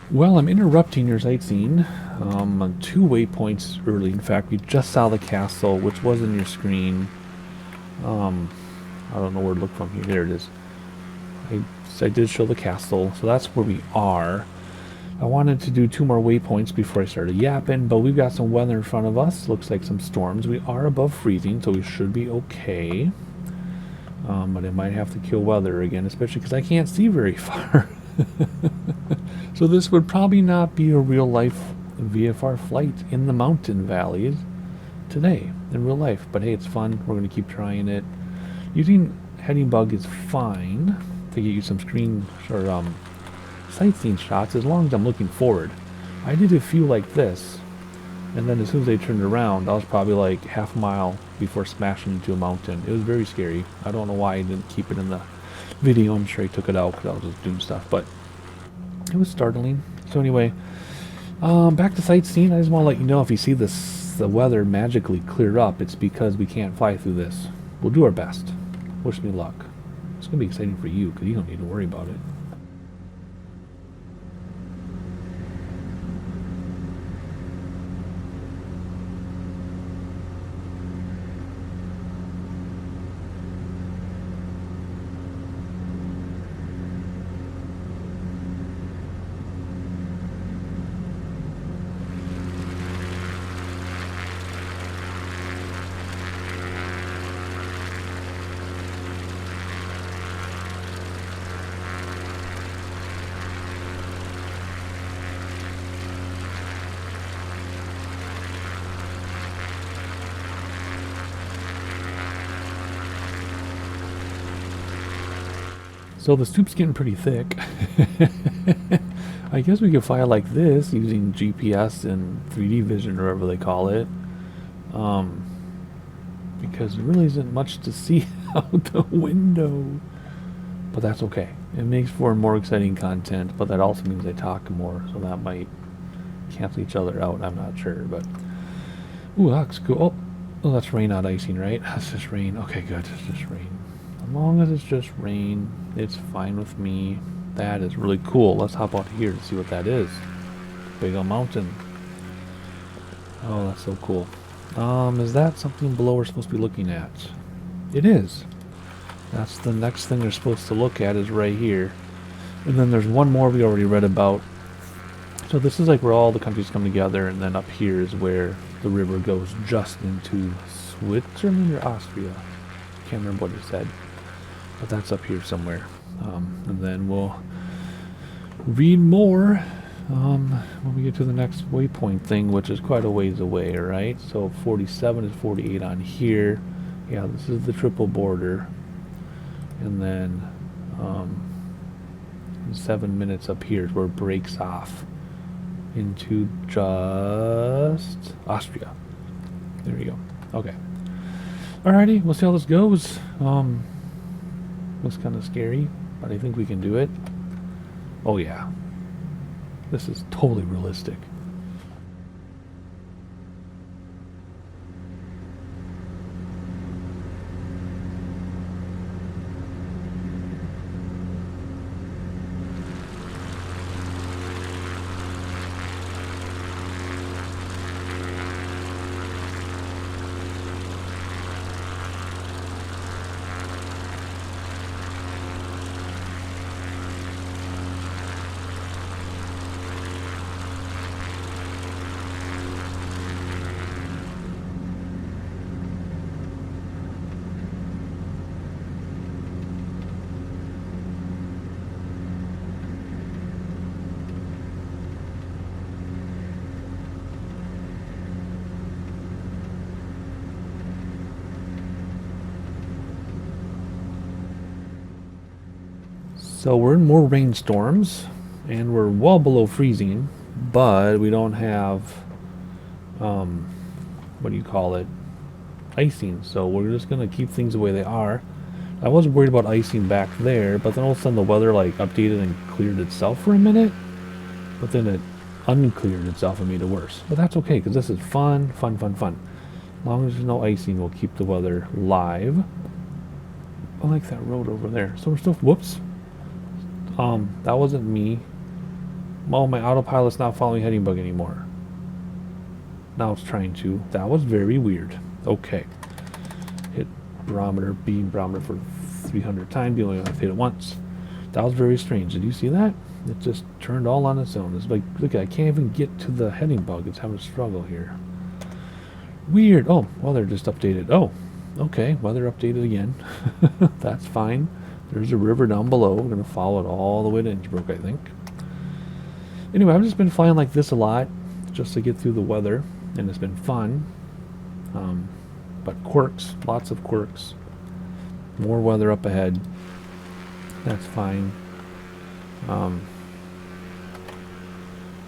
Well, I'm interrupting your sightseeing on 2 waypoints early. In fact, we just saw the castle, which was in your screen. I don't know where to look from here. There it is. I did show the castle, so that's where we are. I wanted to do 2 more waypoints before I started yapping, but we've got some weather in front of us. Looks like some storms. We are above freezing, so we should be okay. But I might have to kill weather again, especially because I can't see very far. So this would probably not be a real-life VFR flight in the mountain valleys today, in real life. But hey, it's fun. We're going to keep trying it. Using heading bug is fine to get you some screen or sightseeing shots as long as I'm looking forward. I did a few like this, and then as soon as I turned around, I was probably like half a mile before smashing into a mountain. It was very scary. I don't know why I didn't keep it in the video. I'm sure I took it out because I was just doing stuff, but it was startling. So anyway, back to sightseeing. I just want to let you know if you see the weather magically clear up, it's because we can't fly through this. We'll do our best. Wish me luck. It's going to be exciting for you because you don't need to worry about it. So the soup's getting pretty thick. I guess we could fly like this using GPS and 3D vision or whatever they call it. Because there really isn't much to see out the window. But that's okay. It makes for more exciting content, but that also means I talk more, so that might cancel each other out. I'm not sure, but... Ooh, that looks cool. Oh, that's rain, not icing, right? That's just rain. Okay, good. It's just rain. As long as it's just rain, it's fine with me. That is really cool. Let's hop out here to see what that is. Big old mountain. Oh, that's so cool. Is that something below we're supposed to be looking at? It is. That's the next thing they're supposed to look at is right here. And then there's one more we already read about. So this is like where all the countries come together, and then up here is where the river goes just into Switzerland or Austria. Can't remember what it said. But that's up here somewhere. And then we'll read more when we get to the next waypoint thing, which is quite a ways away, right? So 47 is 48 on here. Yeah, this is the triple border. And then 7 minutes up here is where it breaks off into just Austria. There we go. Okay. Alrighty, we'll see how this goes. Looks kind of scary, but I think we can do it. Oh yeah. This is totally realistic. So we're in more rainstorms, and we're well below freezing, but we don't have, what do you call it, icing. So we're just going to keep things the way they are. I wasn't worried about icing back there, but then all of a sudden the weather like updated and cleared itself for a minute, but then it uncleared itself and made it worse. But that's okay, because this is fun. As long as there's no icing, we'll keep the weather live. I like that road over there. So we're still, whoops. That wasn't me. Oh, my autopilot's not following heading bug anymore. Now it's trying to. That was very weird. Okay. Hit barometer, beam barometer for 300 times. You only have to hit it once. That was very strange. Did you see that? It just turned all on its own. It's like, look, I can't even get to the heading bug. It's having a struggle here. Weird. Oh, weather just updated. Oh, okay. Weather updated again. That's fine. There's a river down below. We're going to follow it all the way to Innsbruck, I think. Anyway, I've just been flying like this a lot just to get through the weather, and it's been fun. But quirks, lots of quirks. More weather up ahead. That's fine.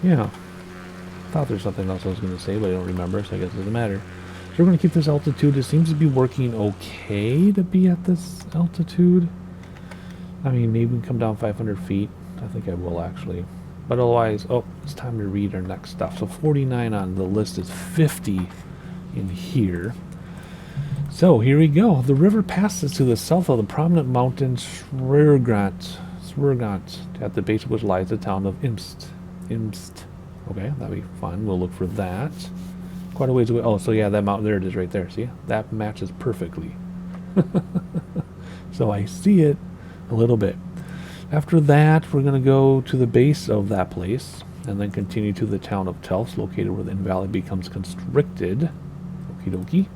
Yeah. Thought there's something else I was going to say, but I don't remember, so I guess it doesn't matter. So we're going to keep this altitude. It seems to be working okay to be at this altitude. I mean, maybe we can come down 500 feet. I think I will, actually. But otherwise, oh, it's time to read our next stuff. So 49 on the list is 50 in here. So here we go. The river passes to the south of the prominent mountain Swergant, at the base of which lies the town of Imst. Okay, that'll be fun. We'll look for that. Quite a ways away. Oh, so yeah, that mountain, there it is right there. See? That matches perfectly. So I see it a little bit. After that, we're going to go to the base of that place and then continue to the town of Telfs, located where the valley becomes constricted. Okie dokie.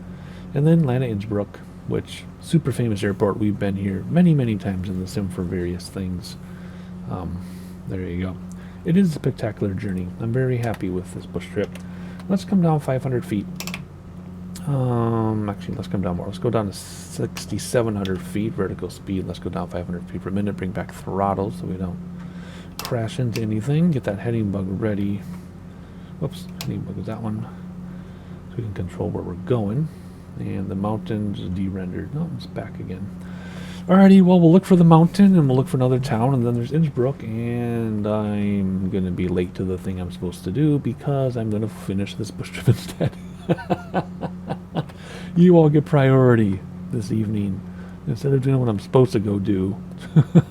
And then land at Innsbruck, which super famous airport. We've been here many, many times in the sim for various things. There you go. It is a spectacular journey. I'm very happy with this bush trip. Let's come down 500 feet. Actually, let's come down more. Let's go down to 6,700 feet vertical speed. Let's go down 500 feet per minute. Bring back throttle so we don't crash into anything. Get that heading bug ready. Whoops, heading bug is that one. So we can control where we're going. And the mountain just de-rendered. No, it's back again. Alrighty, well, we'll look for the mountain and we'll look for another town, and then there's Innsbruck, and I'm going to be late to the thing I'm supposed to do because I'm going to finish this bush trip instead. You all get priority this evening. Instead of doing what I'm supposed to go do,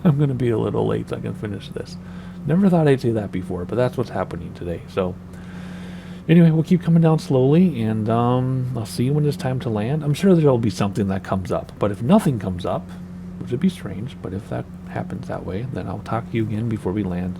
I'm going to be a little late so I can finish this. Never thought I'd say that before, but that's what's happening today. So anyway, we'll keep coming down slowly, and I'll see you when it's time to land. I'm sure there'll be something that comes up, but if nothing comes up, which would be strange, but if that happens that way, then I'll talk to you again before we land.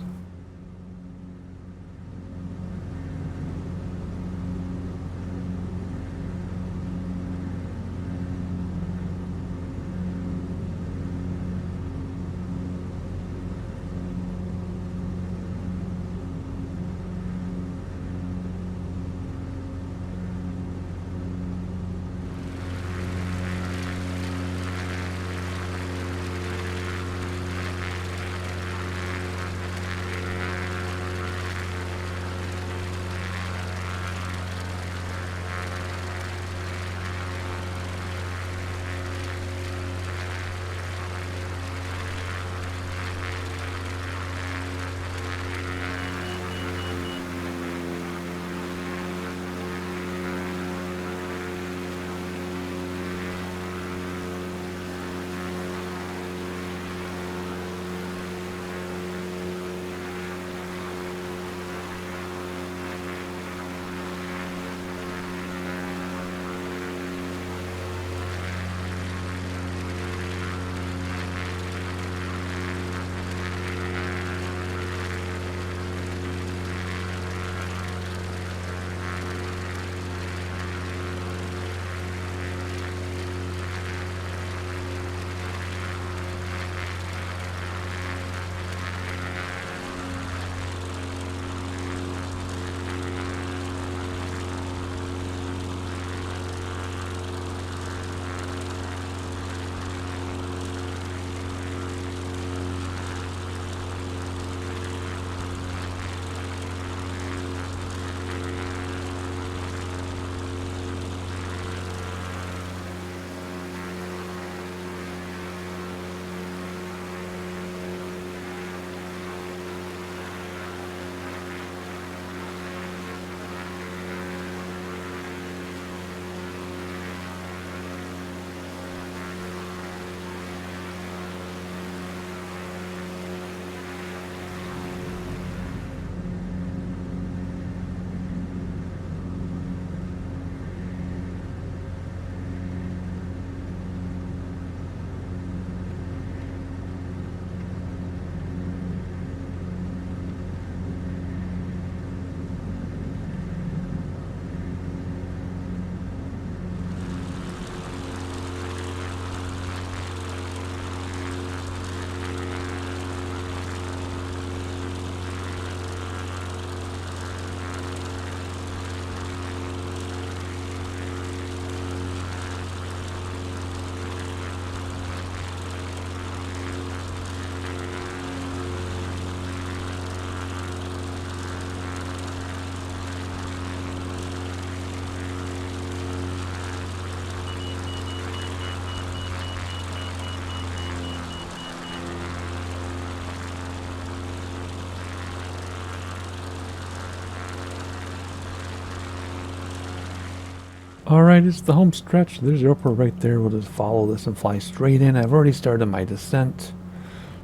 Alright, it's the home stretch. There's the airport right there. We'll just follow this and fly straight in. I've already started my descent.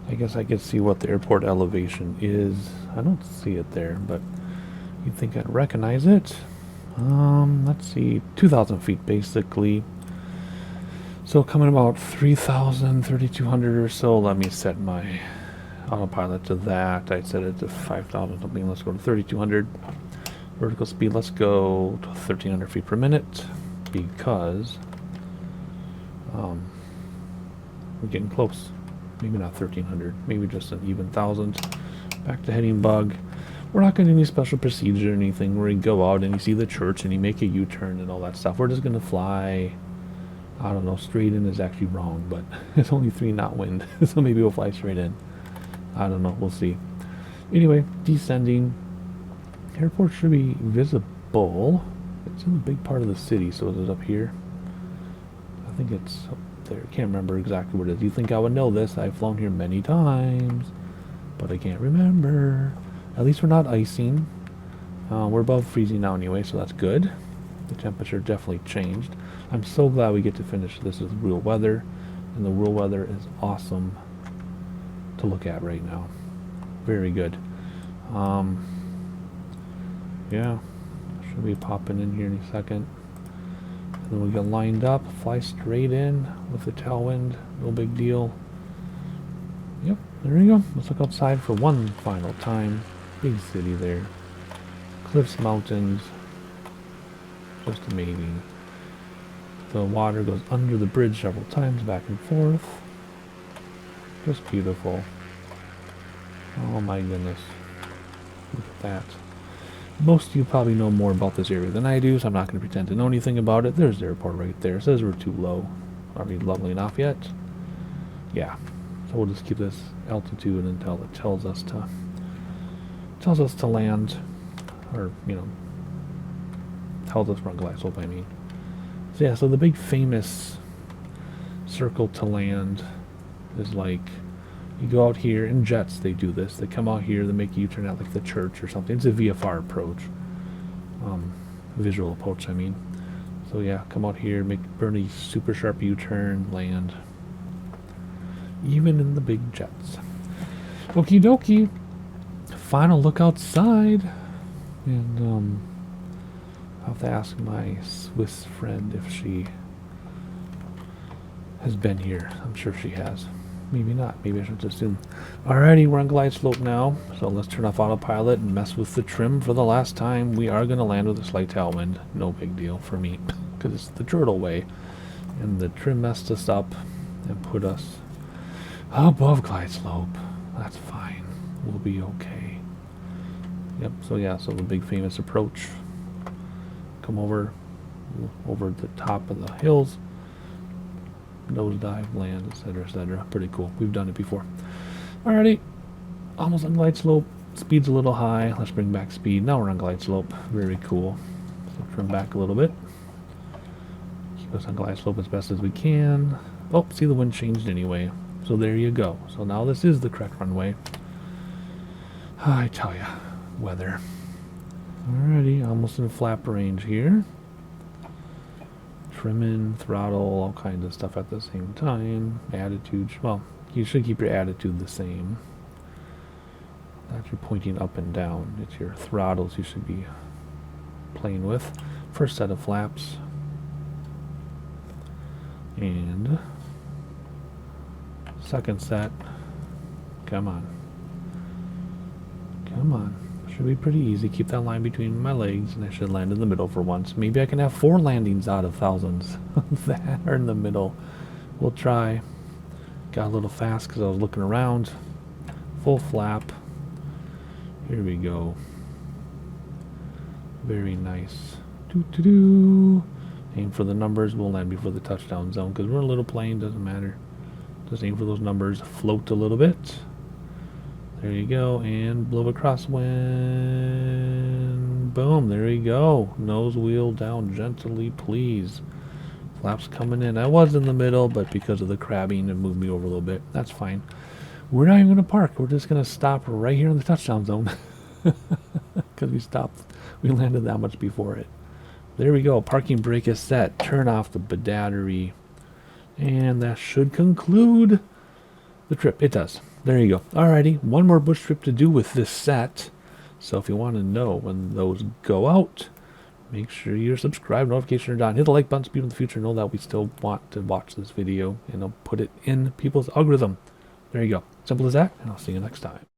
I guess I could see what the airport elevation is. I don't see it there, but you'd think I'd recognize it. Let's see, 2,000 feet basically. So coming about 3,000, 3,200 or so. Let me set my autopilot to that. I set it to 5,000 something. Let's go to 3,200. Vertical speed, let's go to 1,300 feet per minute because we're getting close. Maybe not 1,300, maybe just an even 1,000. Back to heading bug. We're not going to do any special procedure or anything where you go out and you see the church and you make a U-turn and all that stuff. We're just going to fly, I don't know, straight in is actually wrong, but it's only 3 knot wind, so maybe we'll fly straight in. I don't know, we'll see. Anyway, descending. Airport should be visible. It's in a big part of the city, so is it up here? I think it's up there. Can't remember exactly where it is. You think I would know this? I've flown here many times, but I can't remember. At least we're not icing. We're above freezing now anyway, so that's good. The temperature definitely changed. I'm so glad we get to finish this with real weather, and the real weather is awesome to look at right now. Very good. Yeah, should be popping in here in a second. And then we get lined up, fly straight in with the tailwind, no big deal. Yep, there we go. Let's look outside for one final time. Big city there. Cliffs, mountains. Just amazing. The water goes under the bridge several times, back and forth. Just beautiful. Oh my goodness. Look at that. Most of you probably know more about this area than I do, so I'm not going to pretend to know anything about it. There's the airport right there. It says we're too low. Are we lovely enough yet? Yeah. So we'll just keep this altitude until it tells us to land, or tells us we're on glide slope. I mean. So yeah. So the big famous circle to land is like. You go out here, in jets they do this. They come out here, they make you turn out like the church or something. It's a VFR approach. Visual approach, I mean. So yeah, come out here, burn a super sharp U-turn, land. Even in the big jets. Okie dokie. Final look outside. And I'll have to ask my Swiss friend if she has been here. I'm sure she has. Maybe not. Maybe I should assume. Alrighty, we're on glide slope now. So let's turn off autopilot and mess with the trim for the last time. We are going to land with a slight tailwind. No big deal for me. Because it's the turtle way. And the trim messed us up and put us above glide slope. That's fine. We'll be okay. Yep, so yeah, so the big famous approach. Come over the top of the hills. Nosedive, land, etc., etc. Pretty cool. We've done it before. Alrighty. Almost on glide slope. Speed's a little high. Let's bring back speed. Now we're on glide slope. Very cool. So trim back a little bit. Keep us on glide slope as best as we can. Oh, see, the wind changed anyway. So there you go. So now this is the correct runway. I tell ya, weather. Alrighty, almost in flap range here. Trimming, throttle, all kinds of stuff at the same time. Attitude, well, you should keep your attitude the same. Not you're pointing up and down. It's your throttles you should be playing with. First set of flaps. And second set. Come on. Come on. Should be pretty easy. Keep that line between my legs, and I should land in the middle for once. Maybe I can have 4 landings out of thousands that are in the middle. We'll try. Got a little fast because I was looking around. Full flap. Here we go. Very nice. Doo-doo-doo. Aim for the numbers. We'll land before the touchdown zone because we're a little plane. Doesn't matter. Just aim for those numbers. Float a little bit. There you go, and blow across wind. Boom, there you go. Nose wheel down gently, please. Flaps coming in. I was in the middle, but because of the crabbing, it moved me over a little bit. That's fine. We're not even going to park. We're just going to stop right here in the touchdown zone. Because we stopped. We landed that much before it. There we go. Parking brake is set. Turn off the battery. And that should conclude the trip. It does. There you go. Alrighty. One more bush trip to do with this set. So if you want to know when those go out, make sure you're subscribed, notification turned on. Hit the like button so people in the future know that we still want to watch this video. And I'll put it in people's algorithm. There you go. Simple as that. And I'll see you next time.